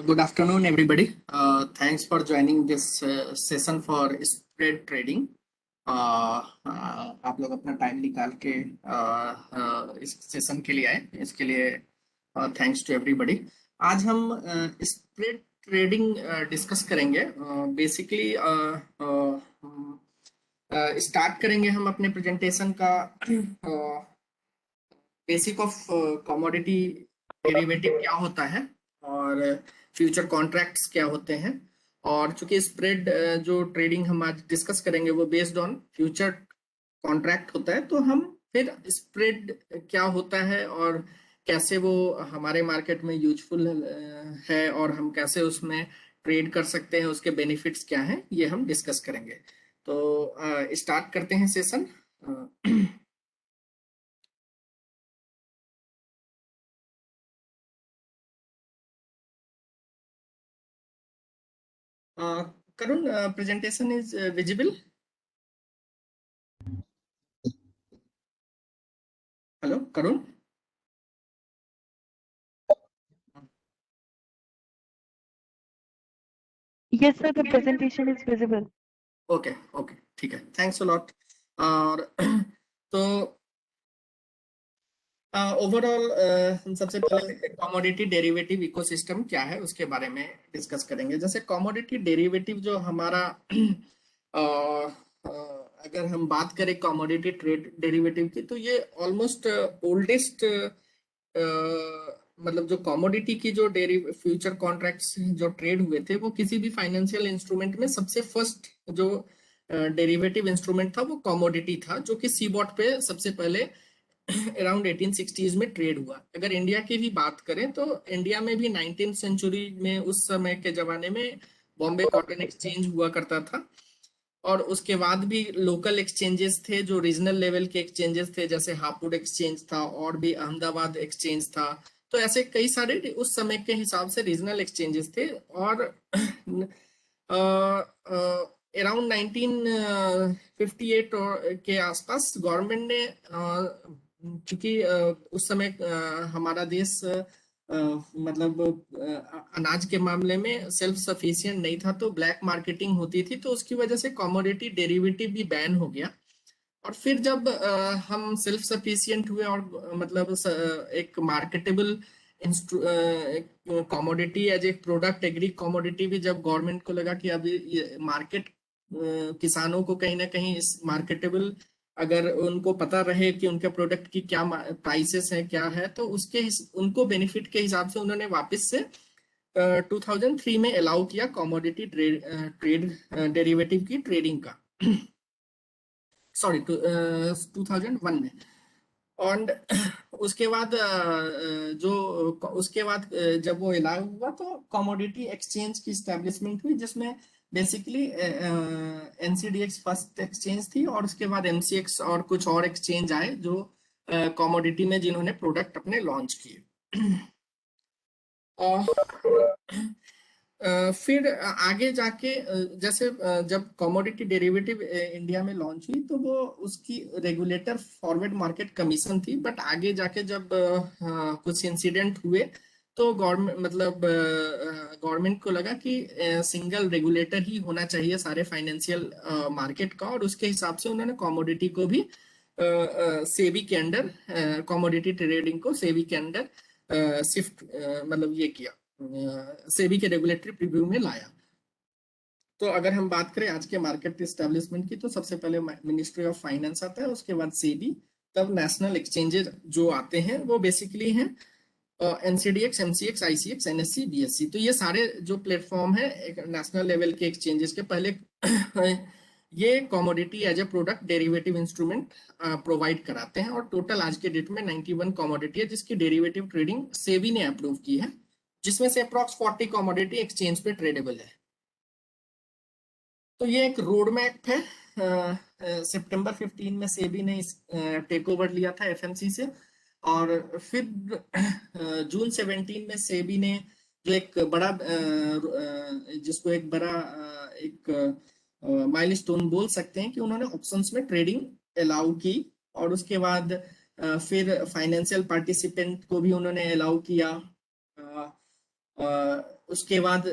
Good afternoon, everybody. Thanks for joining this session for spread trading. आप लोग अपना time निकाल के इस सेशन के लिए आए, इसके लिए थैंक्स टू एवरीबडी। आज हम स्प्रेड ट्रेडिंग डिस्कस करेंगे। बेसिकली स्टार्ट करेंगे हम अपने प्रेजेंटेशन का बेसिक ऑफ कमोडिटी डेरिवेटिव क्या होता है और फ्यूचर कॉन्ट्रैक्ट्स क्या होते हैं। और चूंकि स्प्रेड जो ट्रेडिंग हम आज डिस्कस करेंगे वो बेस्ड ऑन फ्यूचर कॉन्ट्रैक्ट होता है, तो हम फिर स्प्रेड क्या होता है और कैसे वो हमारे मार्केट में यूजफुल है और हम कैसे उसमें ट्रेड कर सकते हैं, उसके बेनिफिट्स क्या हैं, ये हम डिस्कस करेंगे। तो स्टार्ट करते हैं session. Karun, presentation is visible. Hello, Karun. Yes, sir, the presentation is visible. Okay, okay, ठीक है, thanks a lot. और तो ओवरऑल हम सबसे पहले कमोडिटी डेरिवेटिव इकोसिस्टम क्या है उसके बारे में डिस्कस करेंगे। जैसे कमोडिटी डेरिवेटिव जो हमारा अगर हम बात करें कमोडिटी ट्रेड डेरिवेटिव की, तो ये ऑलमोस्ट ओल्डेस्ट मतलब जो कमोडिटी की जो फ्यूचर कॉन्ट्रैक्ट्स जो ट्रेड हुए थे वो किसी भी फाइनेंशियल इंस्ट्रूमेंट में सबसे फर्स्ट जो डेरिवेटिव इंस्ट्रूमेंट था वो कमोडिटी था, जो कि सीबॉट पे सबसे पहले अराउंड 1860s में ट्रेड हुआ। अगर इंडिया की भी बात करें तो इंडिया में भी 19th सेंचुरी में उस समय के जमाने में बॉम्बे कॉटन एक्सचेंज हुआ करता था, और उसके बाद भी लोकल एक्सचेंजेस थे जो रीजनल लेवल के एक्सचेंजेस थे, जैसे हापुड़ एक्सचेंज था और भी अहमदाबाद एक्सचेंज था। तो ऐसे कई सारे उस समय के हिसाब से रीजनल एक्सचेंजेस थे। और अराउंड 1958 के आसपास गवर्नमेंट ने क्योंकि उस समय हमारा देश मतलब अनाज के मामले में सेल्फ सफिशिएंट नहीं था, तो ब्लैक मार्केटिंग होती थी, तो उसकी वजह से कमोडिटी डेरिवेटिव भी बैन हो गया। और फिर जब हम सेल्फ सफिशिएंट हुए और मतलब एक मार्केटेबल कमोडिटी एज एक प्रोडक्ट एग्री कमोडिटी भी जब गवर्नमेंट को लगा कि अभी मार्केट किसानों को कहीं ना कहीं इस मार्केटेबल, अगर उनको पता रहे कि उनके प्रोडक्ट की क्या प्राइसेस है क्या है, तो उसके उनको बेनिफिट के हिसाब से उन्होंने वापस से 2003 में अलाउ किया कमोडिटी ट्रेड डेरिवेटिव की ट्रेडिंग का। सॉरी 2001 में। और उसके बाद जब वो अलाउ हुआ तो कमोडिटी एक्सचेंज की स्टैब्लिशमेंट हुई, जिसमें बेसिकली एनसीडीएक्स फर्स्ट एक्सचेंज थी, और उसके बाद एमसीएक्स और कुछ और एक्सचेंज आए जो कमोडिटी में जिन्होंने प्रोडक्ट अपने लॉन्च किए। फिर आगे जाके जैसे जब कमोडिटी डेरिवेटिव इंडिया में लॉन्च हुई तो वो उसकी रेगुलेटर फॉरवर्ड मार्केट कमीशन थी, बट आगे जाके जब कुछ इंसिडेंट हुए तो गवर्नमेंट को लगा कि सिंगल रेगुलेटर ही होना चाहिए सारे फाइनेंशियल मार्केट का, और उसके हिसाब से उन्होंने कमोडिटी को भी सेबी के अंडर, कमोडिटी ट्रेडिंग को सेबी के अंडर शिफ्ट मतलब ये किया, सेबी के रेगुलेटरी प्रीव्यू में लाया। तो अगर हम बात करें आज के मार्केट एस्टेब्लिशमेंट की, तो सबसे पहले मिनिस्ट्री ऑफ फाइनेंस आता है, उसके बाद सेबी, तब नेशनल एक्सचेंजेस जो आते हैं वो बेसिकली हैं एनसीडीएक्स, एमसीएक्स, आईसीएक्स, एनएससी, बीएससी। तो ये सारे जो प्लेटफॉर्म है एक नेशनल लेवल के एक्सचेंजेस के पहले ये commodity as a product derivative instrument provide कराते हैं, और टोटल आज के डेट में 91 कमोडिटी है जिसकी डेरिवेटिव ट्रेडिंग सेबी ने अप्रूव की है, जिसमें से अप्रॉक्स 40 कमोडिटी एक्सचेंज पे ट्रेडेबल है। तो ये एक रोड मैप है। सितंबर 15 में सेबी ने इस टेक ओवर लिया था एफएमसी से, और फिर जून 17 में सेबी ने जो एक बड़ा जिसको एक बड़ा एक माइलस्टोन बोल सकते हैं कि उन्होंने ऑप्शंस में ट्रेडिंग अलाउ की, और उसके बाद फिर फाइनेंशियल पार्टिसिपेंट को भी उन्होंने अलाउ किया। उसके बाद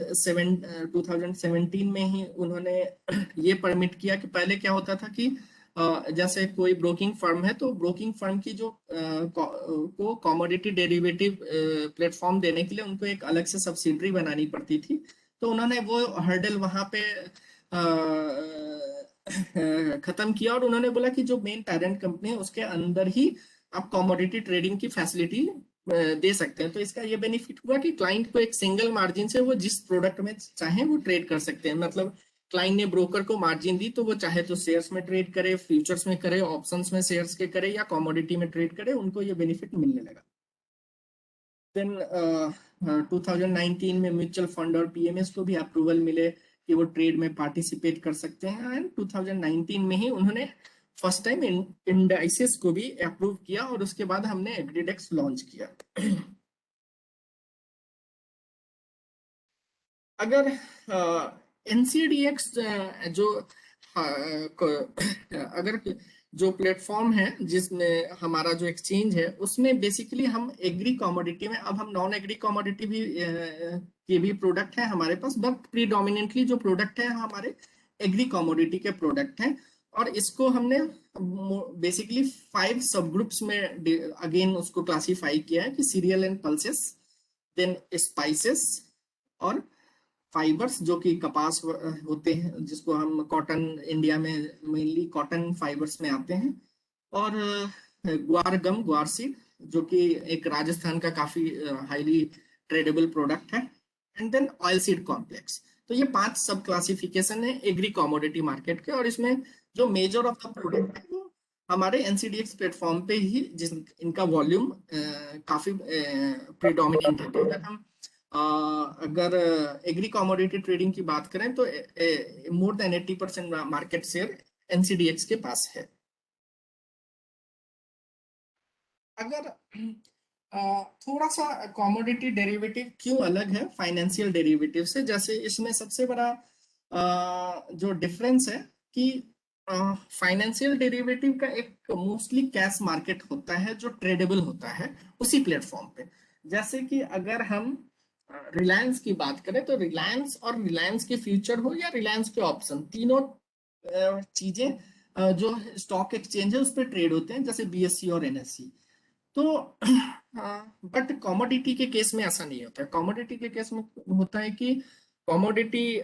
2017 में ही उन्होंने ये परमिट किया कि पहले क्या होता था कि जैसे कोई ब्रोकिंग फर्म है तो ब्रोकिंग फर्म की जो को कमोडिटी डेरिवेटिव प्लेटफॉर्म देने के लिए उनको एक अलग से सब्सिडरी बनानी पड़ती थी। तो उन्होंने वो हर्डल वहां पे खत्म किया, और उन्होंने बोला कि जो मेन पेरेंट कंपनी है उसके अंदर ही आप कमोडिटी ट्रेडिंग की फैसिलिटी दे सकते हैं। तो इसका ये बेनिफिट हुआ कि क्लाइंट को एक सिंगल मार्जिन से वो जिस प्रोडक्ट में चाहे वो ट्रेड कर सकते हैं। मतलब क्लाइंट ने ब्रोकर को मार्जिन दी तो वो चाहे तो शेयर्स में ट्रेड करे, फ्यूचर्स में करे, ऑप्शंस में शेयर्स के करे, या कमोडिटी में ट्रेड करे, उनको ये बेनिफिट मिलने लगा। देन 2019 में म्यूचुअल फंड और पीएमएस को भी अप्रूवल मिले कि वो ट्रेड में पार्टिसिपेट कर सकते हैं, एंड 2019 में ही उन्होंने फर्स्ट टाइम इंडाइसेस को भी अप्रूव किया, और उसके बाद हमने एग्रीडेक्स लॉन्च किया। अगर एनसीडीएक्स जो अगर जो प्लेटफॉर्म है जिसमें हमारा जो एक्सचेंज है उसमें बेसिकली हम एग्री कमोडिटी में, अब हम नॉन एग्री कमोडिटी भी के भी प्रोडक्ट है हमारे पास, बट प्रीडोमिनेंटली जो प्रोडक्ट है हमारे एग्री कमोडिटी के प्रोडक्ट हैं। और इसको हमने बेसिकली 5 सब ग्रुप्स में अगेन उसको क्लासीफाई किया है कि cereal and pulses, then spices, और फाइबर्स जो कि कपास होते हैं जिसको हम कॉटन, इंडिया में मेनली कॉटन फाइबर्स में आते हैं, और ग्वार गम, ग्वार सीड जो कि एक राजस्थान का काफी हाईली ट्रेडेबल प्रोडक्ट है, and then oil seed complex. तो ये 5 सब क्लासिफिकेशन है एग्री कमोडिटी मार्केट के, और इसमें जो मेजर ऑफ द प्रोडक्ट है वो हमारे एनसीडीएक्स प्लेटफॉर्म पे ही जिस इनका वॉल्यूम काफी प्रीडोमिनेंट है। तो अगर हम अगर एग्री कमोडिटी ट्रेडिंग की बात करें तो more than 80% market share NCDEX के पास है। अगर थोड़ा सा कमोडिटी डेरिवेटिव क्यों अलग है फाइनेंशियल डेरिवेटिव से, जैसे इसमें सबसे बड़ा जो डिफरेंस है कि फाइनेंशियल डेरिवेटिव का एक मोस्टली कैश मार्केट होता है जो ट्रेडेबल होता है उसी प्लेटफॉर्म पे। जैसे कि अगर हम रिलायंस की बात करें तो रिलायंस और रिलायंस के फ्यूचर हो या रिलायंस के ऑप्शन, तीनों चीजें जो स्टॉक एक्सचेंज है उस पर ट्रेड होते हैं, जैसे बीएससी और एनएससी। तो बट कमोडिटी के केस में ऐसा नहीं होता है। कमोडिटी के केस में होता है कि कमोडिटी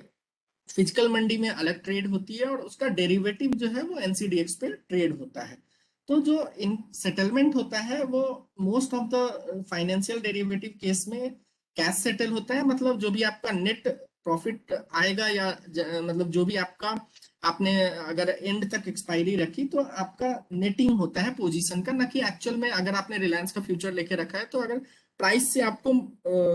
फिजिकल मंडी में अलग ट्रेड होती है और उसका डेरिवेटिव जो है वो एनसीडीएक्स पे ट्रेड होता है। तो जो इन सेटलमेंट होता है वो most of the financial derivative case में कैश सेटल होता है। मतलब जो भी आपका नेट प्रॉफिट आएगा या मतलब जो भी आपका आपने अगर एंड तक एक्सपायरी रखी तो आपका नेटिंग होता है पोजीशन का, ना कि एक्चुअल में अगर आपने रिलायंस का फ्यूचर लेके रखा है तो अगर प्राइस से आपको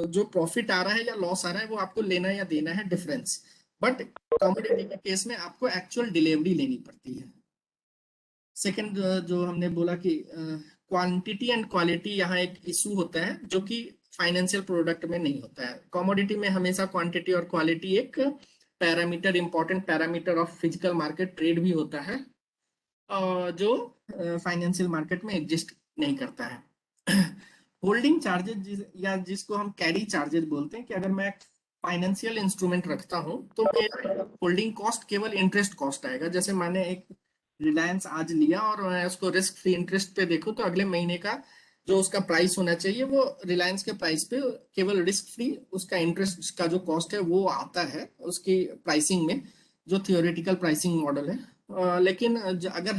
जो प्रॉफिट आ रहा है या लॉस आ रहा है वो आपको लेना या देना है डिफरेंस। बट कमोडिटी के केस में आपको एक्चुअल डिलीवरी लेनी पड़ती है। सेकंड जो हमने बोला कि क्वांटिटी एंड क्वालिटी यहाँ एक इशू होता है जो कि फाइनेंशियल प्रोडक्ट में नहीं होता है। कमोडिटी में हमेशा क्वांटिटी और क्वालिटी एक parameter, important parameter of physical market trade भी होता है, जो फाइनेंशियल मार्केट में एग्जिस्ट नहीं करता है। होल्डिंग चार्जेस या जिसको हम कैरी चार्जेस बोलते हैं, कि अगर मैं फाइनेंशियल इंस्ट्रूमेंट रखता हूं तो मेरा होल्डिंग कॉस्ट केवल इंटरेस्ट कॉस्ट आएगा। जैसे मैंने एक रिलायंस आज लिया और मैं उसको रिस्क फ्री इंटरेस्ट पे देखूं तो अगले महीने का जो उसका प्राइस होना चाहिए वो रिलायंस के प्राइस पे केवल रिस्क फ्री उसका इंटरेस्ट का जो कॉस्ट है वो आता है उसकी प्राइसिंग में, जो थियोरेटिकल प्राइसिंग मॉडल है। लेकिन अगर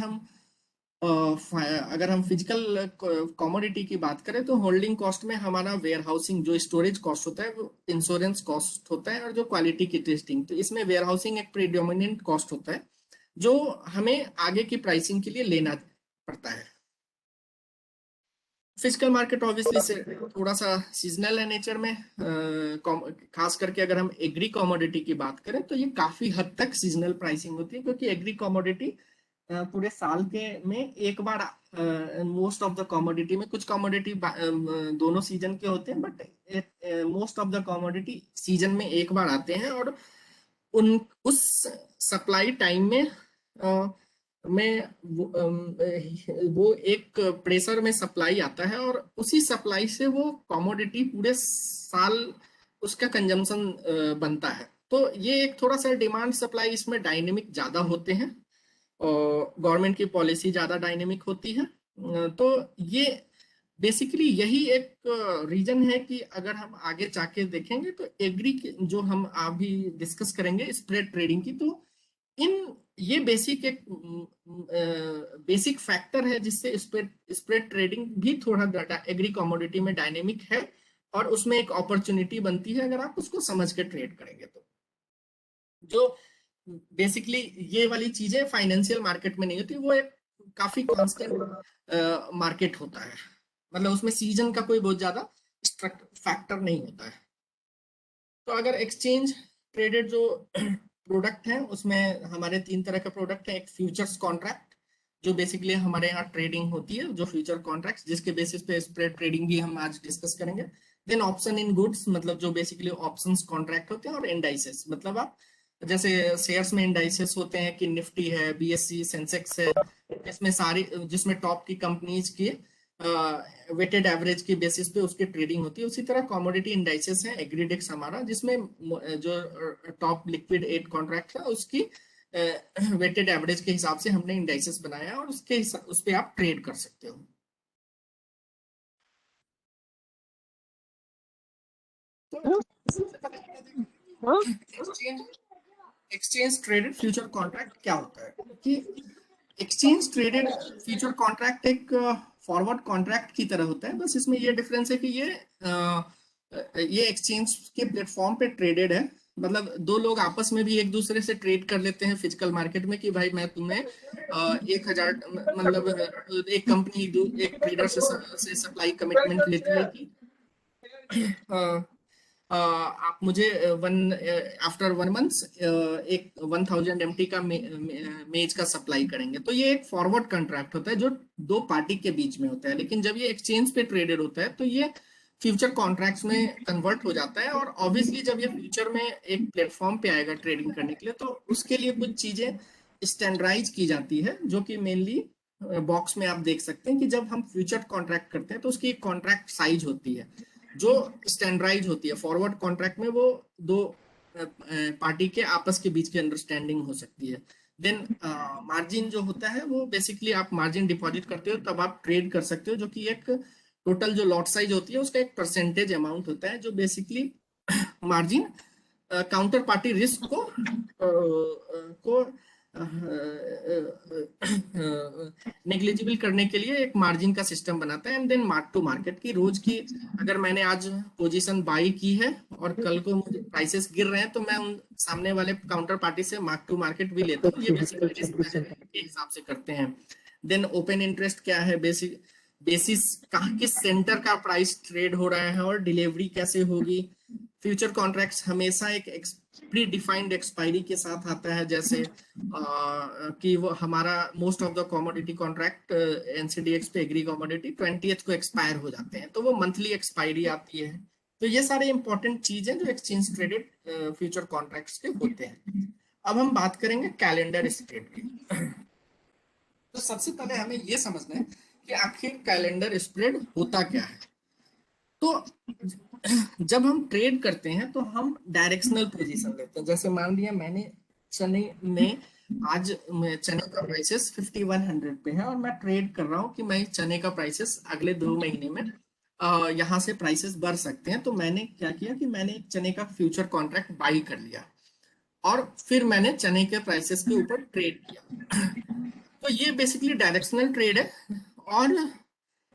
हम फिजिकल कमोडिटी की बात करें तो होल्डिंग कॉस्ट में हमारा वेयर हाउसिंग जो स्टोरेज कॉस्ट होता है वो इंश्योरेंस कॉस्ट होता है, और जो क्वालिटी की टेस्टिंग, तो इसमें वेयर हाउसिंग एक प्रीडोमिनेंट कॉस्ट होता है जो हमें आगे की प्राइसिंग के लिए लेना पड़ता है। फिजिकल मार्केट ऑब्वियसली से थोड़ा सा सीजनल है नेचर में, खास करके अगर हम एग्री कमोडिटी की बात करें तो ये काफी हद तक सीजनल प्राइसिंग होती है, क्योंकि एग्री कमोडिटी पूरे साल के में एक बार, मोस्ट ऑफ द कमोडिटी में, कुछ कमोडिटी दोनों सीजन के होते हैं, but most of the commodity season में एक बार आते हैं, और उन उस सप्लाई टाइम में वो एक प्रेशर में सप्लाई आता है, और उसी सप्लाई से वो कमोडिटी पूरे साल उसका कंजम्पशन बनता है। तो ये एक थोड़ा सा डिमांड सप्लाई इसमें डायनेमिक ज्यादा होते हैं, और गवर्नमेंट की पॉलिसी ज्यादा डायनेमिक होती है। तो ये बेसिकली यही एक रीजन है कि अगर हम आगे जाके देखेंगे तो एग्री जो हम अभी डिस्कस करेंगे स्प्रेड ट्रेडिंग की, तो इन ये बेसिक एक बेसिक फैक्टर है जिससे स्प्रेड ट्रेडिंग भी थोड़ा एग्री कमोडिटी में डायनेमिक है, और उसमें एक अपॉर्चुनिटी बनती है अगर आप उसको समझ के ट्रेड करेंगे तो। जो बेसिकली ये वाली चीजें फाइनेंशियल मार्केट में नहीं होती, वो एक काफी कांस्टेंट मार्केट होता है, मतलब उसमें सीजन का कोई बहुत ज्यादा फैक्टर नहीं होता है। तो अगर एक्सचेंज ट्रेडेड जो प्रोडक्ट है उसमें हमारे तीन तरह के प्रोडक्ट है। एक फ्यूचर्स कॉन्ट्रैक्ट जो बेसिकली हमारे यहाँ ट्रेडिंग होती है, जो फ्यूचर कॉन्ट्रैक्ट जिसके बेसिस पे स्प्रेड ट्रेडिंग भी हम आज डिस्कस करेंगे। देन ऑप्शन इन गुड्स, मतलब जो बेसिकली ऑप्शंस कॉन्ट्रैक्ट होते हैं, और इंडाइसेस, मतलब आप जैसे शेयर्स में इंडाइसेस होते हैं कि निफ्टी है, बीएससी, सेंसेक्स है, इसमें सारी जिसमें टॉप की कंपनीज की वेटेड एवरेज की बेसिस पे उसकी ट्रेडिंग होती है। उसी तरह कमोडिटी इंडाइसेस है, एग्रीडेक्स हमारा, जिसमें जो टॉप लिक्विड 8 कॉन्ट्रैक्ट है उसकी वेटेड एवरेज के हिसाब से हमने इंडाइसेस बनाया, और उस पे आप ट्रेड कर सकते हो। तो एक्सचेंज ट्रेडेड फ्यूचर कॉन्ट्रैक्ट क्या होता है कि एक्सचेंज ट्रेडेड फ्यूचर कॉन्ट्रैक्ट एक फॉरवर्ड कॉन्ट्रैक्ट की तरह होता है, बस इसमें ये डिफरेंस है कि ये एक्सचेंज के प्लेटफॉर्म पे ट्रेडेड है। मतलब दो लोग आपस में भी एक दूसरे से ट्रेड कर लेते हैं फिजिकल मार्केट में कि भाई मैं तुम्हें 1,000, मतलब एक कंपनी एक ट्रेडर से सप्लाई कमिटमेंट लेती है कि आप मुझे आफ्टर 1 मंथ एक 1,000 MT का मेज का सप्लाई करेंगे। तो ये एक फॉरवर्ड कॉन्ट्रैक्ट होता है जो दो पार्टी के बीच में होता है, लेकिन जब ये एक्सचेंज पे ट्रेडेड होता है तो ये फ्यूचर कॉन्ट्रैक्ट्स में कन्वर्ट हो जाता है। और ऑब्वियसली जब ये फ्यूचर में एक प्लेटफॉर्म पे आएगा ट्रेडिंग करने के लिए, तो उसके लिए कुछ चीजें स्टैंडर्डाइज की जाती है, जो कि मेनली बॉक्स में आप देख सकते हैं कि जब हम फ्यूचर कॉन्ट्रैक्ट करते हैं तो उसकी एक कॉन्ट्रैक्ट साइज होती है जो स्टैंडर्डाइज होती है। फॉरवर्ड कॉन्ट्रैक्ट में वो दो पार्टी के आपस के बीच की अंडरस्टैंडिंग हो सकती है। देन मार्जिन जो होता है वो बेसिकली आप मार्जिन डिपॉजिट करते हो तब आप ट्रेड कर सकते हो, जो कि एक टोटल जो लॉट साइज होती है उसका एक परसेंटेज अमाउंट होता है, जो basically margin counter party risk को नेग्लिजिबल करने के लिए एक मार्जिन का सिस्टम बनाता है। And then mark to market की रोज की, अगर मैंने आज पोजीशन बाई की है और कल को मुझे प्राइसेस गिर रहे हैं तो मैं उन सामने वाले काउंटर पार्टी से मार्क टू मार्केट भी लेता हूँ। ये बेसिकली रिस्क मैनेजमेंट के हिसाब से करते हैं। देन ओपन इंटरेस्ट क्या है, बेसिस कहाँ किस सेंटर का प्राइस ट्रेड हो रहा है और डिलीवरी कैसे होगी। फ्यूचर कॉन्ट्रैक्ट्स हमेशा एक प्री डिफाइंड एक्सपायरी के साथ आता है, जैसे कि वो हमारा most of the commodity contract NCDEX पे एग्री कमोडिटी 20th को एक्सपायर हो जाते हैं, तो वो मंथली एक्सपायरी आती है। तो ये सारे इंपॉर्टेंट चीज हैं जो एक्सचेंज ट्रेडेड फ्यूचर कॉन्ट्रैक्ट्स के होते हैं। अब हम बात करेंगे कैलेंडर स्प्रेड की। तो सबसे पहले हमें ये समझना है कि आखिर कैलेंडर स्प्रेड होता क्या है। तो जब हम ट्रेड करते हैं तो हम डायरेक्शनल पोजीशन लेते हैं। जैसे मान लिया मैंने चने में आज चने का प्राइसेस 5100 पे है और मैं ट्रेड कर रहा हूँ कि मैं चने का प्राइसेस अगले 2 महीने में यहाँ से प्राइसेस बढ़ सकते हैं। तो मैंने क्या किया कि मैंने एक चने का फ्यूचर कॉन्ट्रैक्ट बाई कर लिया और फिर मैंने चने के प्राइसेस के ऊपर ट्रेड किया। तो ये बेसिकली डायरेक्शनल ट्रेड है, और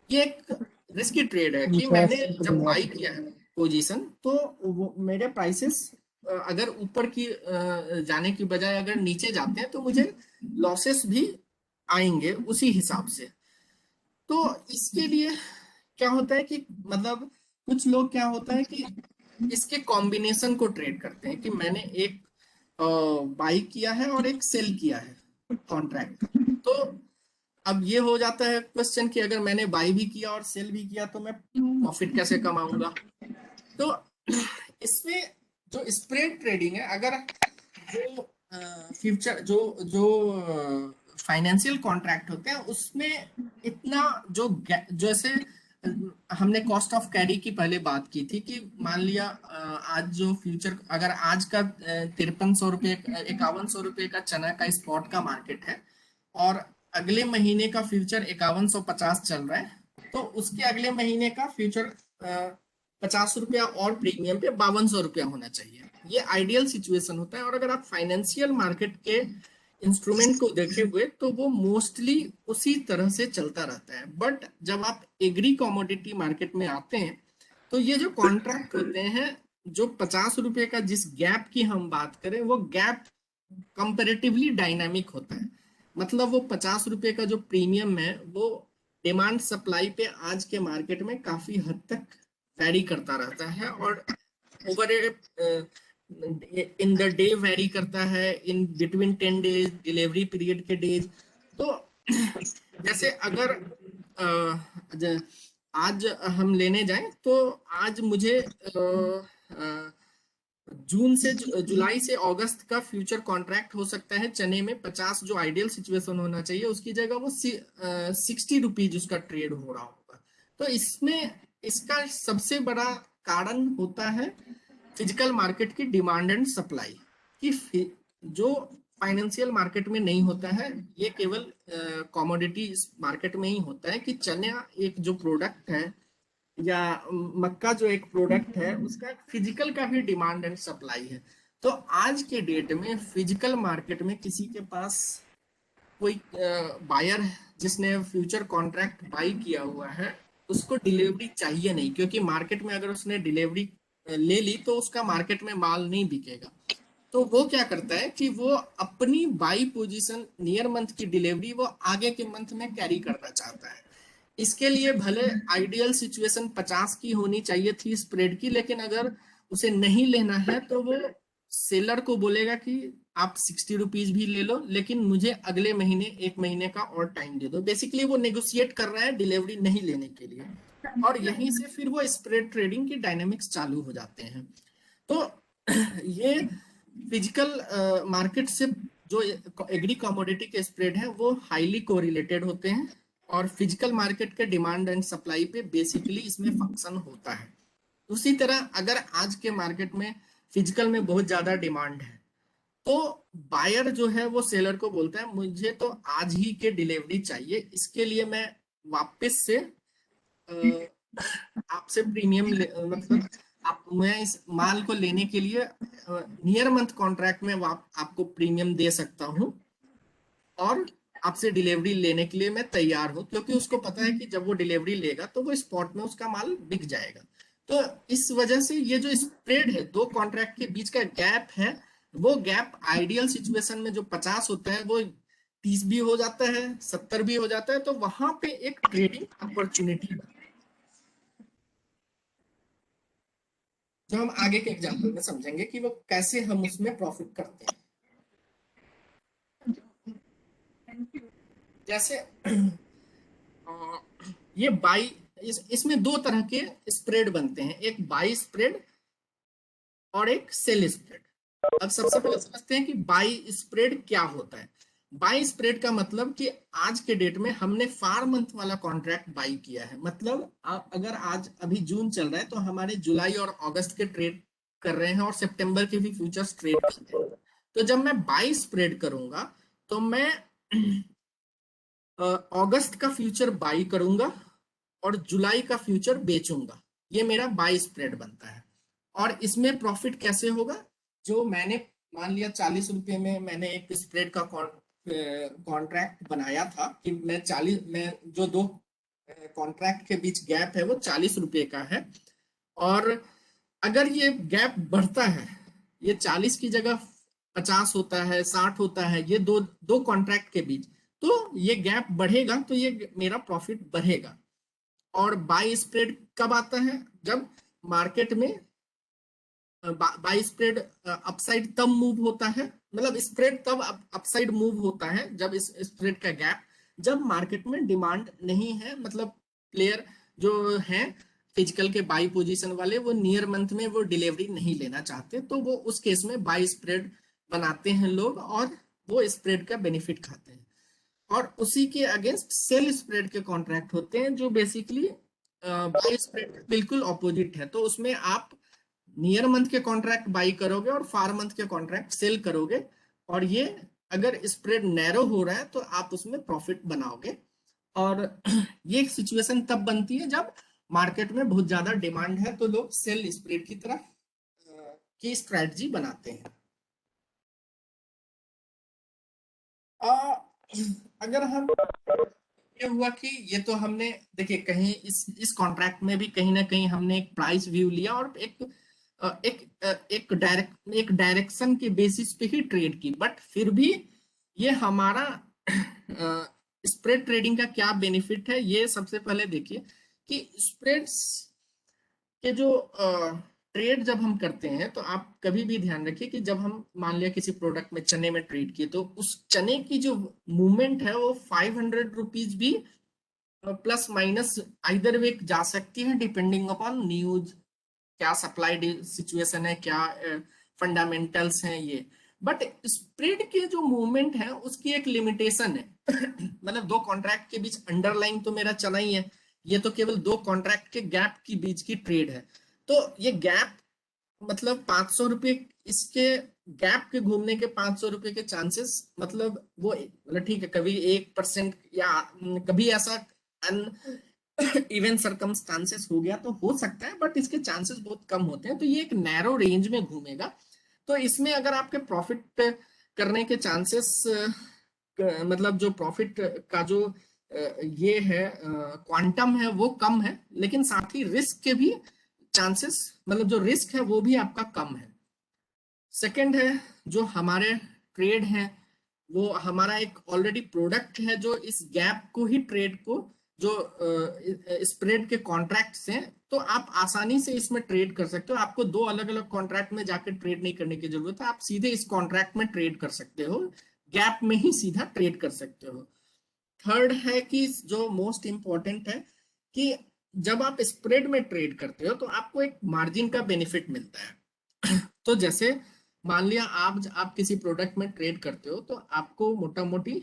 ये एक रिस्की ट्रेड है कि मैंने जब बाई किया है पोजीशन तो वो मेरे प्राइसेस अगर ऊपर की जाने की बजाय अगर नीचे जाते हैं तो मुझे लॉसेस भी आएंगे उसी हिसाब से। तो इसके लिए क्या होता है कि मतलब कुछ लोग क्या होता है कि इसके कॉम्बिनेशन को ट्रेड करते हैं कि मैंने एक बाई किया है और एक सेल किया है कॉन्ट्रैक्ट। तो अब ये हो जाता है क्वेश्चन कि अगर मैंने बाई भी किया और सेल भी किया तो मैं प्रॉफिट कैसे कमाऊंगा। तो इसमें जो स्प्रेड ट्रेडिंग है, अगर जो फ्यूचर जो जो फाइनेंशियल कॉन्ट्रैक्ट होते हैं उसमें इतना जैसे हमने कॉस्ट ऑफ कैरी की पहले बात की थी कि मान लिया आज जो फ्यूचर, अगर आज का 5300 रुपये 5100 रुपये का चना का स्पॉट का मार्केट है और अगले महीने का फ्यूचर 5150 चल रहा है, तो उसके अगले महीने का फ्यूचर 50 रुपया और प्रीमियम पे 5200 रुपया होना चाहिए। ये आइडियल सिचुएशन होता है। और अगर आप फाइनेंशियल मार्केट के इंस्ट्रूमेंट को देखे हुए तो वो मोस्टली उसी तरह से चलता रहता है। बट जब आप एग्री कमोडिटी मार्केट में आते हैं तो ये जो कॉन्ट्रैक्ट होते हैं, जो 50 रुपये का जिस गैप की हम बात करें, वो गैप कंपेरेटिवली डायनामिक होता है। मतलब वो 50 रुपये का जो प्रीमियम है वो डिमांड सप्लाई पे आज के मार्केट में काफी हद तक वैरी करता रहता है और over in the day very करता है, in between 10 days, delivery period के डेज। तो जैसे अगर आज हम लेने जाएं तो आज मुझे जून से जुलाई से अगस्त का फ्यूचर कॉन्ट्रैक्ट हो सकता है चने में 50, जो आइडियल सिचुएशन होना चाहिए उसकी जगह वो 60 रुपीज उसका ट्रेड हो रहा होगा। तो इसमें इसका सबसे बड़ा कारण होता है फिजिकल मार्केट की डिमांड एंड सप्लाई की, जो फाइनेंशियल मार्केट में नहीं होता है। ये केवल कमोडिटी मार्केट में ही होता है कि चना एक जो प्रोडक्ट है या मक्का जो एक प्रोडक्ट है उसका फिजिकल का भी डिमांड एंड सप्लाई है। तो आज के डेट में फिजिकल मार्केट में किसी के पास कोई बायर है जिसने फ्यूचर कॉन्ट्रैक्ट बाई किया हुआ है, उसको डिलीवरी चाहिए नहीं, क्योंकि मार्केट में अगर उसने डिलीवरी ले ली तो उसका मार्केट में माल नहीं बिकेगा। तो वो क्या करता है कि वो अपनी बाई पोजीशन नियर मंथ की डिलीवरी वो आगे के मंथ में कैरी करना चाहता है। इसके लिए भले आइडियल सिचुएशन 50 की होनी चाहिए थी स्प्रेड की, लेकिन अगर उसे नहीं लेना है तो वो सेलर को बोलेगा कि आप 60 रुपीज भी ले लो, लेकिन मुझे अगले महीने 1 महीने का और टाइम दे दो। बेसिकली वो नेगोशिएट कर रहा है डिलीवरी नहीं लेने के लिए। और यहीं से फिर वो स्प्रेड ट्रेडिंग की डायनेमिक्स चालू हो जाते हैं। तो ये फिजिकल मार्केट से जो एग्री कमोडिटी के स्प्रेड है वो हाईली कोरिलेटेड होते हैं और फिजिकल मार्केट के डिमांड एंड सप्लाई पे बेसिकली इसमें फंक्शन होता है। उसी तरह अगर आज के मार्केट में फिजिकल में बहुत ज्यादा डिमांड है तो बायर जो है वो सेलर को बोलता है मुझे तो आज ही के डिलीवरी चाहिए, इसके लिए मैं वापस से आपसे प्रीमियम मतलब मैं इस माल को लेने के लिए नियर मंथ कॉन्ट्रैक्ट में आपको प्रीमियम दे सकता हूँ और आपसे डिलीवरी लेने के लिए मैं तैयार हूँ, क्योंकि उसको पता है कि जब वो डिलीवरी लेगा तो वो स्पॉट में उसका माल बिक जाएगा। तो इस वजह से ये जो स्प्रेड है दो कॉन्ट्रैक्ट के बीच का गैप है, वो गैप आइडियल सिचुएशन में जो 50 होता है वो 30 भी हो जाता है, 70 भी हो जाता है। तो वहां पे एक ट्रेडिंग अपॉर्चुनिटी जो हम आगे के एग्जाम्पल में समझेंगे कि वो कैसे हम उसमें प्रॉफिट करते हैं। जैसे ये बाई इसमें दो तरह के स्प्रेड बनते हैं, एक बाई स्प्रेड और एक सेल स्प्रेड। अब सबसे पहले समझते हैं कि बाई स्प्रेड क्या होता है। बाई स्प्रेड का मतलब कि आज के डेट में हमने फार मंथ वाला कॉन्ट्रैक्ट बाई किया है। मतलब आप अगर आज अभी जून चल रहा है तो हमारे जुलाई और अगस्त के ट्रेड कर रहे हैं और सितंबर के भी फ्यूचर्स ट्रेड कर रहे हैं। तो जब मैं बाई स्प्रेड करूंगा तो मैं अगस्त का फ्यूचर बाई करूंगा और जुलाई का फ्यूचर बेचूंगा। ये मेरा बाई स्प्रेड बनता है। और इसमें प्रॉफिट कैसे होगा, जो मैंने मान लिया 40 रुपये में मैंने एक स्प्रेड का कॉन्ट्रैक्ट बनाया था कि मैं 40 में जो दो कॉन्ट्रैक्ट के बीच गैप है वो 40 रुपये का है। और अगर ये गैप बढ़ता है, ये 40 की जगह 50 होता है, 60 होता है, ये दो दो कॉन्ट्रैक्ट के बीच, तो ये गैप बढ़ेगा तो ये मेरा प्रॉफिट बढ़ेगा। और बाय स्प्रेड कब आता है? जब मार्केट में बाय स्प्रेड अपसाइड तब मूव होता है, मतलब स्प्रेड तब अपसाइड मूव होता है जब इस स्प्रेड का गैप, जब मार्केट में डिमांड नहीं है, मतलब प्लेयर जो है फिजिकल के बाई पोजीशन वाले वो नियर मंथ में वो डिलीवरी नहीं लेना चाहते, तो वो उस केस में बाई स्प्रेड बनाते हैं लोग और वो स्प्रेड का बेनिफिट खाते हैं। और उसी के अगेंस्ट सेल स्प्रेड के कॉन्ट्रैक्ट होते हैं जो बेसिकली बाई स्प्रेड बिल्कुल ऑपोजिट है। तो उसमें आप नियर मंथ के कॉन्ट्रैक्ट बाई करोगे और फार मंथ के कॉन्ट्रैक्ट सेल करोगे, और ये अगर स्प्रेड नैरो हो रहा है तो आप उसमें प्रॉफिट बनाओगे। और ये सिचुएशन तब बनती है जब मार्केट में बहुत ज्यादा डिमांड है, तो लोग सेल स्प्रेड की तरफ की स्ट्रेटजी बनाते हैं। अगर हम ये हुआ कि ये तो हमने देखिए कहीं इस कॉन्ट्रैक्ट में भी कहीं ना कहीं हमने एक प्राइस व्यू लिया और एक डायरेक्शन के बेसिस पे ही ट्रेड की, बट फिर भी ये हमारा स्प्रेड ट्रेडिंग का क्या बेनिफिट है ये सबसे पहले देखिए कि स्प्रेड्स के जो ट्रेड जब हम करते हैं तो आप कभी भी ध्यान रखिए कि जब हम मान लिया किसी प्रोडक्ट में चने में ट्रेड किए तो उस चने की जो मूवमेंट है वो 500 रुपीज भी प्लस माइनस आइदर वे जा सकती है डिपेंडिंग अपॉन न्यूज, क्या सप्लाई सिचुएशन है, क्या फंडामेंटल्स हैं ये। बट स्प्रेड के जो मूवमेंट है उसकी एक लिमिटेशन है मतलब दो कॉन्ट्रैक्ट के बीच अंडरलाइन तो मेरा चला ही है, ये तो केवल दो कॉन्ट्रैक्ट के गैप के बीच की ट्रेड है। तो ये गैप मतलब 500 रुपये, इसके गैप के घूमने के 500 रुपये के चांसेस, मतलब वो मतलब ठीक है कभी 1% या कभी ऐसा इवन सरकमस्टांसेस हो गया तो हो सकता है, बट इसके चांसेस बहुत कम होते हैं, तो ये एक नैरो रेंज में घूमेगा। तो इसमें अगर आपके प्रॉफिट करने के चांसेस मतलब जो प्रॉफिट का जो ये है क्वांटम है वो कम है, लेकिन साथ ही रिस्क के भी चांसेस, मतलब जो रिस्क है वो भी आपका कम है। सेकंड है जो हमारे ट्रेड है वो हमारा एक ऑलरेडी प्रोडक्ट है जो इस गैप को ही ट्रेड को जो स्प्रेड के कॉन्ट्रैक्ट्स हैं, तो आप आसानी से इसमें ट्रेड कर सकते हो, आपको दो अलग अलग कॉन्ट्रैक्ट में जाकर ट्रेड नहीं करने की जरूरत है, आप सीधे इस कॉन्ट्रैक्ट में ट्रेड कर सकते हो, गैप में ही सीधा ट्रेड कर सकते हो। थर्ड है कि जो मोस्ट इंपॉर्टेंट है कि जब आप स्प्रेड में ट्रेड करते हो तो आपको एक मार्जिन का बेनिफिट मिलता है तो जैसे मान लिया आप किसी प्रोडक्ट में ट्रेड करते हो तो आपको मोटा मोटी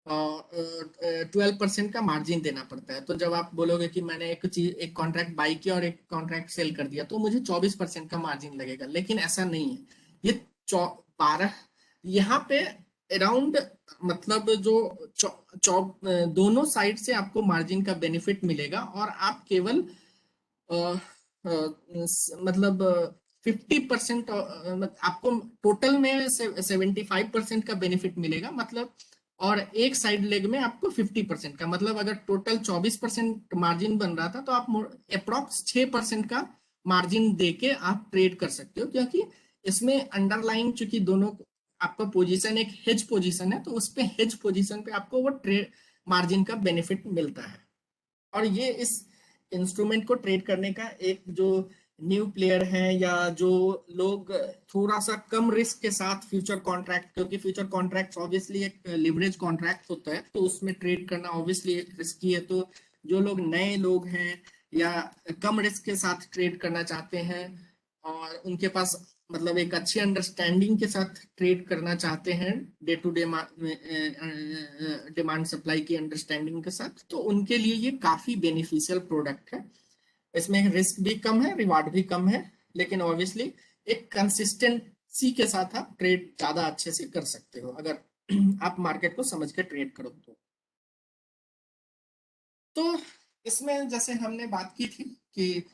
12% का मार्जिन देना पड़ता है। तो जब आप बोलोगे कि मैंने एक कॉन्ट्रैक्ट बाई किया और एक कॉन्ट्रैक्ट सेल कर दिया तो मुझे 24% का मार्जिन लगेगा, लेकिन ऐसा नहीं है, ये 12 यहाँ पे अराउंड मतलब जो दोनों साइड से आपको मार्जिन का बेनिफिट मिलेगा और आप केवल मतलब 50% आपको टोटल में 75% का बेनिफिट मिलेगा, मतलब और एक साइड लेग में आपको 50% का, मतलब अगर टोटल 24% मार्जिन बन रहा था तो आप अप्रोक्स 6% का मार्जिन देके आप ट्रेड कर सकते हो, क्योंकि इसमें अंडरलाइन चूंकि दोनों आपका पोजीशन एक हेज पोजीशन है तो उस पे हेज पोजीशन पे आपको वो ट्रेड मार्जिन का बेनिफिट मिलता है। और ये इस इंस्ट्रूमेंट को ट्रेड करने का एक जो न्यू प्लेयर है या जो लोग थोड़ा सा कम रिस्क के साथ फ्यूचर कॉन्ट्रैक्ट, क्योंकि फ्यूचर कॉन्ट्रैक्ट ऑब्वियसली एक लिवरेज कॉन्ट्रैक्ट होता है तो उसमें ट्रेड करना ऑब्वियसली एक रिस्की है, तो जो लोग नए लोग हैं या कम रिस्क के साथ ट्रेड करना चाहते हैं और उनके पास मतलब एक अच्छी अंडरस्टैंडिंग के साथ ट्रेड करना चाहते हैं day to day demand supply की अंडरस्टैंडिंग के साथ, तो उनके लिए ये काफी बेनिफिशियल प्रोडक्ट है। इसमें रिस्क भी कम है, रिवार्ड भी कम है, लेकिन ऑब्वियसली एक कंसिस्टेंसी के साथ आप ट्रेड ज्यादा अच्छे से कर सकते हो अगर आप मार्केट को समझ के ट्रेड करो तो इसमें जैसे हमने बात की थी कि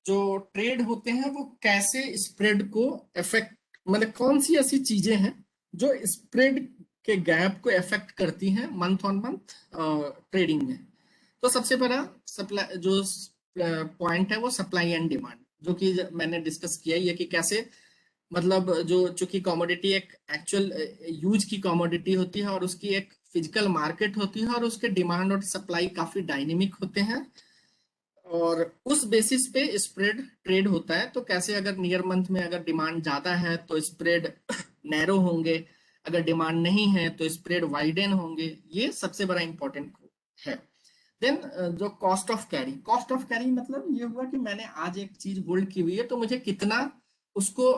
जो ट्रेड होते हैं वो कैसे स्प्रेड को इफेक्ट, मतलब कौन सी ऐसी चीजें हैं जो स्प्रेड के गैप को इफेक्ट करती हैं मंथ ऑन मंथ ट्रेडिंग में। तो सबसे पहला सप्लाई जो पॉइंट है वो सप्लाई एंड डिमांड, जो कि मैंने डिस्कस किया ही है कि कैसे मतलब जो चूंकि कमोडिटी एक एक्चुअल यूज की कमोडिटी होती है और उसकी एक फिजिकल मार्केट होती है और उसके डिमांड और सप्लाई काफी डायनेमिक होते हैं, और उस बेसिस पे स्प्रेड ट्रेड होता है। तो कैसे, अगर नियर मंथ में अगर डिमांड ज्यादा है तो स्प्रेड नैरो होंगे, अगर डिमांड नहीं है तो स्प्रेड वाइडन होंगे। ये सबसे बड़ा इंपॉर्टेंट है। देन जो कॉस्ट ऑफ कैरी मतलब ये हुआ कि मैंने आज एक चीज होल्ड की हुई है तो मुझे कितना उसको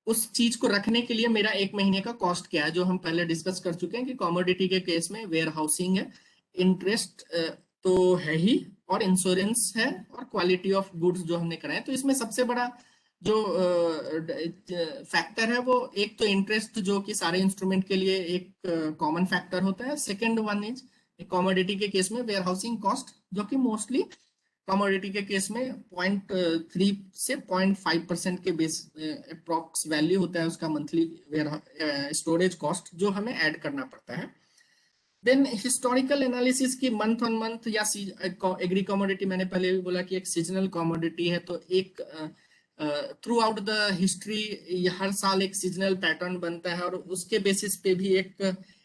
उस चीज को रखने के लिए मेरा एक महीने का कॉस्ट क्या है, जो हम पहले डिस्कस कर चुके हैं कि कमोडिटी के केस में वेयर हाउसिंग है, इंटरेस्ट तो है ही, और इंश्योरेंस है, और क्वालिटी ऑफ गुड्स जो हमने कराए। तो इसमें सबसे बड़ा जो फैक्टर है वो एक तो इंटरेस्ट, जो कि सारे इंस्ट्रूमेंट के लिए एक कॉमन फैक्टर होता है। सेकंड वन इज कमोडिटी के केस में वेयर हाउसिंग कॉस्ट, जो कि मोस्टली कमोडिटी के केस में 0.3 से 0.5% के बेस अप्रॉक्स वैल्यू होता है उसका मंथली स्टोरेज कॉस्ट, जो हमें ऐड करना पड़ता है। देन हिस्टोरिकल एनालिसिस की मंथ ऑन मंथ या एग्री कमोडिटी, मैंने पहले भी बोला कि एक सीजनल कमोडिटी है, तो एक थ्रू आउट द हिस्ट्री हर साल एक सीजनल पैटर्न बनता है और उसके बेसिस पे भी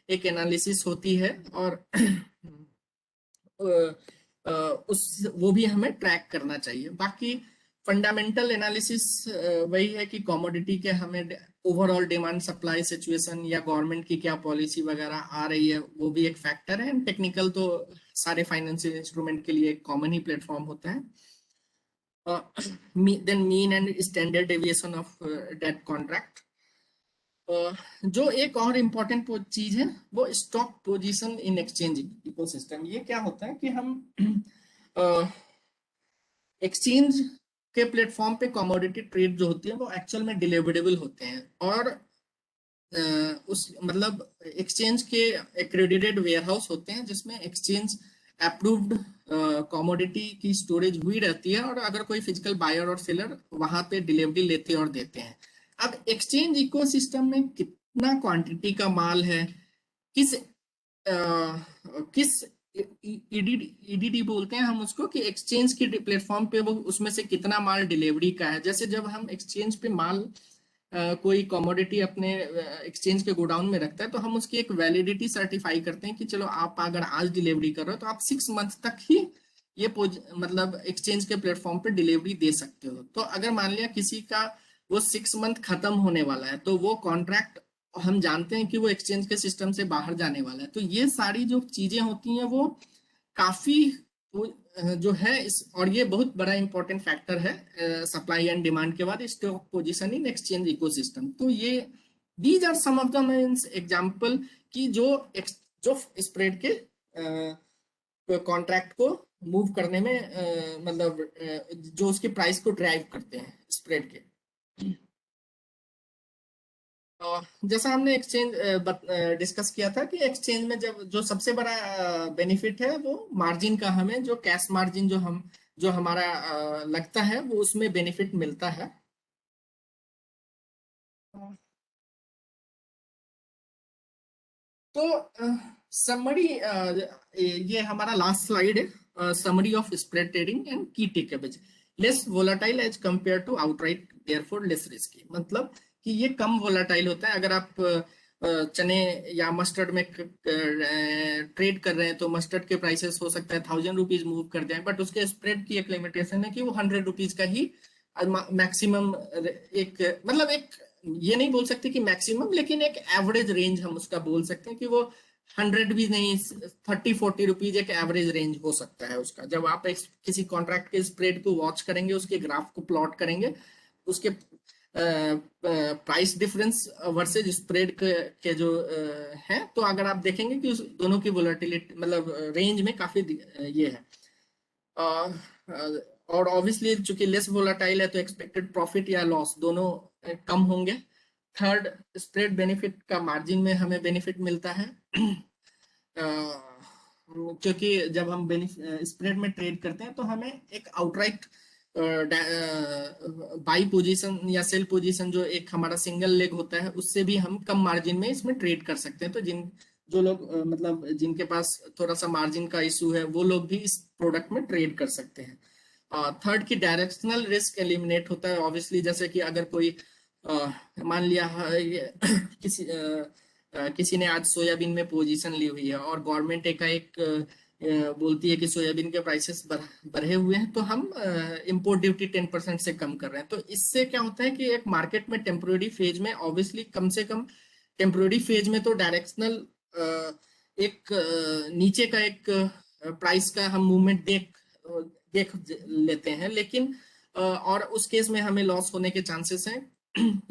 एक एनालिसिस होती है, और उस वो भी हमें ट्रैक करना चाहिए। बाकी फंडामेंटल एनालिसिस वही है कि कमोडिटी के हमें ओवरऑल डिमांड सप्लाई सिचुएशन या गवर्नमेंट की क्या पॉलिसी वगैरह आ रही है, वो भी एक फैक्टर है। टेक्निकल तो सारे फाइनेंशियल इंस्ट्रूमेंट के लिए एक कॉमन ही प्लेटफॉर्म होता है। Then mean and standard deviation of date contract. जो एक और इम्पोर्टेंट चीज है वो stock position in exchange ecosystem. ये क्या होता है कि हम एक्सचेंज के प्लेटफॉर्म पे कमोडिटी ट्रेड जो होती है वो एक्चुअल में डिलीवरेबल होते हैं, और उस मतलब एक्सचेंज के एक्रेडिटेड वेयरहाउस होते हैं जिसमें एक्सचेंज अप्रूव्ड कमोडिटी की स्टोरेज हुई रहती है, और अगर कोई फिजिकल बायर और सेलर वहां पे डिलीवरी लेते और देते हैं। अब एक्सचेंज इकोसिस्टम में कितना क्वांटिटी का माल है, किस किस ईडीडी बोलते हैं हम उसको, कि एक्सचेंज के प्लेटफॉर्म पे वो उसमें से कितना माल डिलीवरी का है। जैसे जब हम एक्सचेंज पे माल कोई कमोडिटी अपने एक्सचेंज के गोडाउन में रखता है तो हम उसकी एक वैलिडिटी सर्टिफाई करते हैं कि चलो आप अगर आज डिलीवरी कर रहे हो तो आप 6 मंथ तक ही ये मतलब एक्सचेंज के प्लेटफॉर्म पे डिलीवरी दे सकते हो। तो अगर मान लिया किसी का वो 6 मंथ खत्म होने वाला है तो वो कॉन्ट्रैक्ट हम जानते हैं कि वो एक्सचेंज के सिस्टम से बाहर जाने वाला है। तो ये सारी जो चीजें होती हैं वो काफी जो है और ये बहुत बड़ा इंपॉर्टेंट फैक्टर है सप्लाई एंड डिमांड के बाद, stock position in exchange ecosystem. तो ये these are some of the means example कि जो स्प्रेड के कॉन्ट्रैक्ट को मूव करने में मतलब जो उसके प्राइस को ड्राइव करते हैं स्प्रेड के। जैसा हमने एक्सचेंज डिस्कस किया था कि एक्सचेंज में जब जो सबसे बड़ा बेनिफिट है वो मार्जिन का, हमें जो कैश मार्जिन जो हमारा लगता है वो उसमें बेनिफिट मिलता है। तो समरी, ये हमारा लास्ट स्लाइड है, summary of spread trading and key takeaways. Less volatile as compare to outright, therefore less risky. मतलब कि ये कम वोलाटाइल होता है। अगर आप चने या मस्टर्ड में ट्रेड कर रहे हैं तो मस्टर्ड के प्राइसेस हो सकता है 1000 रुपीज मूव कर जाए, बट उसके स्प्रेड की एक लिमिटेशन है कि वो 100 रुपीज का ही मैक्सिमम, एक मतलब एक ये नहीं बोल सकते कि मैक्सिमम, लेकिन एक एवरेज रेंज हम उसका बोल सकते हैं कि वो 100 भी नहीं, 30-40 रुपीज एक एवरेज रेंज हो सकता है उसका। जब आप किसी कॉन्ट्रैक्ट के स्प्रेड को वॉच करेंगे, उसके ग्राफ को प्लॉट करेंगे, उसके प्राइस डिफरेंस वर्सेज स्प्रेड के जो है, तो अगर आप देखेंगे कि उस दोनों की वोलेटिलिटी मतलब रेंज में काफी ये है। और ऑब्वियसली चूंकि लेस वोलाटाइल है तो एक्सपेक्टेड प्रॉफिट या लॉस दोनों कम होंगे। थर्ड, स्प्रेड बेनिफिट का मार्जिन में हमें बेनिफिट मिलता है क्योंकि जब हम स्प्रेड में ट्रेड करते हैं तो हमें एक आउटराइट बाई पोजीशन या सेल पोजीशन, जो एक हमारा सिंगल लेग होता है, उससे भी हम कम मार्जिन में इसमें ट्रेड कर सकते हैं। तो जो लोग मतलब जिनके पास थोड़ा सा मार्जिन का इशू है वो लोग भी इस प्रोडक्ट में ट्रेड कर सकते हैं। थर्ड की डायरेक्शनल रिस्क एलिमिनेट होता है। ऑब्वियसली जैसे कि अगर कोई मान लिया किसी किसी ने आज सोयाबीन में पोजीशन ली हुई है और गवर्नमेंट एकाएक बोलती है कि सोयाबीन के प्राइसेस बढ़े हुए हैं, तो हम इंपोर्ट ड्यूटी 10% से कम कर रहे हैं। तो इससे क्या होता है कि एक मार्केट में टेम्पोररी फेज में ऑब्वियसली कम से कम टेम्पोररी फेज में तो डायरेक्शनल एक नीचे का एक प्राइस का हम मूवमेंट देख लेते हैं, लेकिन और उस केस में हमें लॉस होने के चांसेस हैं।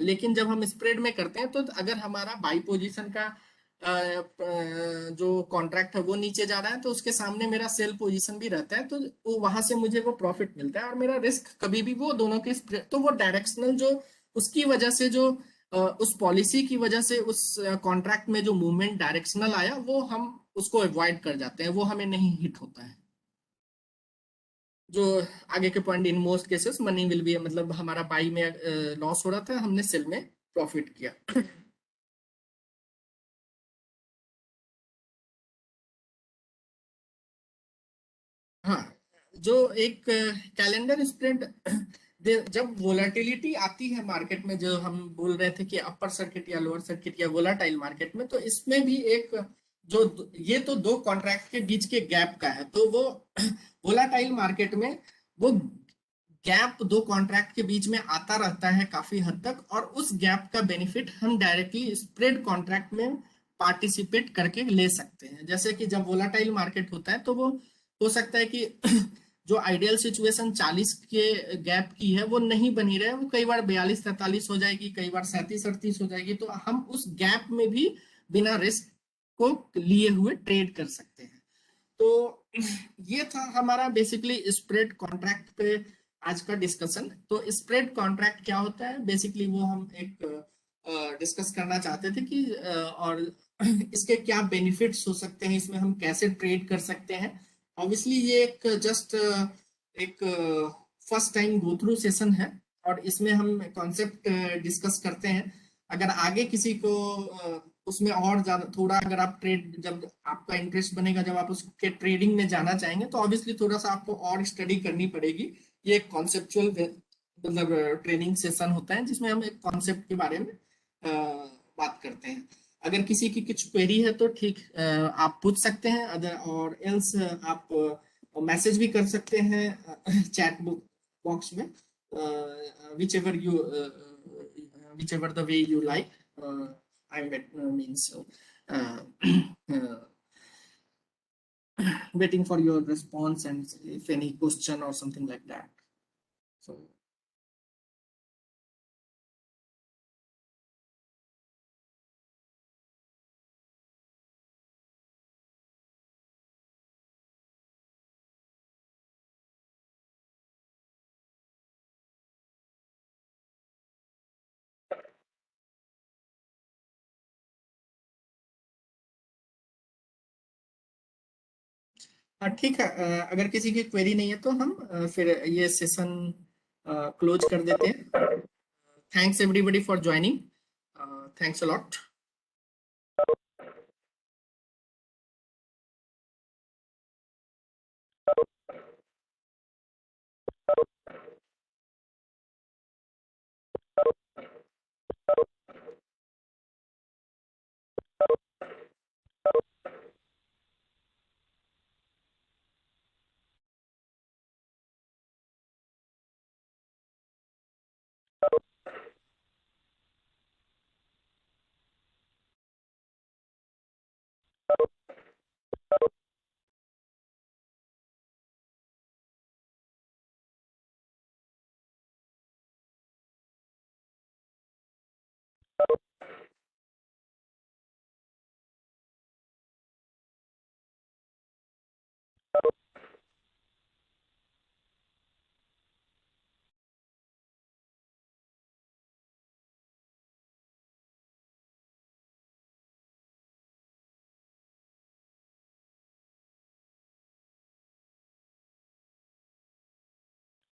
लेकिन जब हम स्प्रेड में करते हैं तो अगर हमारा बाई पोजीशन का जो कॉन्ट्रैक्ट है वो नीचे जा रहा है तो उसके सामने मेरा सेल पोजीशन भी रहता है, तो वो वहां से मुझे वो प्रॉफिट मिलता है और मेरा रिस्क कभी भी वो दोनों के स्प्रेड, तो वो डायरेक्शनल जो उसकी वजह से जो उस पॉलिसी की वजह से उस कॉन्ट्रैक्ट में जो मूवमेंट डायरेक्शनल आया वो हम उसको अवॉइड कर जाते हैं, वो हमें नहीं हिट होता है। जो आगे के point, in most cases money will be, मतलब हमारा बाई में लॉस हो रहा था, हमने सेल में प्रॉफिट किया। हाँ, जो एक कैलेंडर स्प्रेड जब वोलाटिलिटी आती है मार्केट में, जो हम बोल रहे थे कि अपर सर्किट या लोअर सर्किट या वोलाटाइल मार्केट में, तो इसमें भी एक जो ये तो दो कॉन्ट्रैक्ट के बीच के गैप का है, तो वो वोलाटाइल मार्केट में वो गैप दो कॉन्ट्रैक्ट के बीच में आता रहता है काफी हद तक, और उस गैप का बेनिफिट हम डायरेक्टली स्प्रेड कॉन्ट्रैक्ट में पार्टिसिपेट करके ले सकते हैं। जैसे कि जब वोलाटाइल मार्केट होता है तो वो हो सकता है कि जो आइडियल सिचुएशन 40 के गैप की है वो नहीं बनी रहे, वो कई बार 42-43 हो जाएगी, कई बार 37-38 हो जाएगी, तो हम उस गैप में भी बिना रिस्क को लिए हुए ट्रेड कर सकते हैं। तो ये था हमारा बेसिकली स्प्रेड कॉन्ट्रैक्ट पे आज का डिस्कशन। तो स्प्रेड कॉन्ट्रैक्ट क्या होता है, बेसिकली वो हम एक डिस्कस करना चाहते थे कि और इसके क्या बेनिफिट्स हो सकते हैं, इसमें हम कैसे ट्रेड कर सकते हैं। ऑब्वियसली ये एक जस्ट एक first time go through session है और इसमें हम कॉन्सेप्ट डिस्कस करते हैं। अगर आगे किसी को उसमें और ज्यादा थोड़ा, अगर आप ट्रेड, जब आपका इंटरेस्ट बनेगा, जब आप उसके ट्रेडिंग में जाना चाहेंगे, तो ऑब्वियसली थोड़ा सा आपको और स्टडी करनी पड़ेगी। ये एक कॉन्सेप्चुअल मतलब ट्रेनिंग सेशन होता है जिसमें हम एक कॉन्सेप्ट के बारे में बात करते हैं। अगर किसी की कुछ क्वेरी है तो ठीक, आप पूछ सकते हैं, अदर और एल्स आप मैसेज भी कर सकते हैं चैट बॉक्स में, which ever you whichever the way you like. I'm means uh, uh, waiting for your response and if any question or something like that. So हाँ ठीक है, अगर किसी की क्वेरी नहीं है तो हम फिर ये सेशन क्लोज कर देते हैं। Thanks everybody for joining, thanks a lot.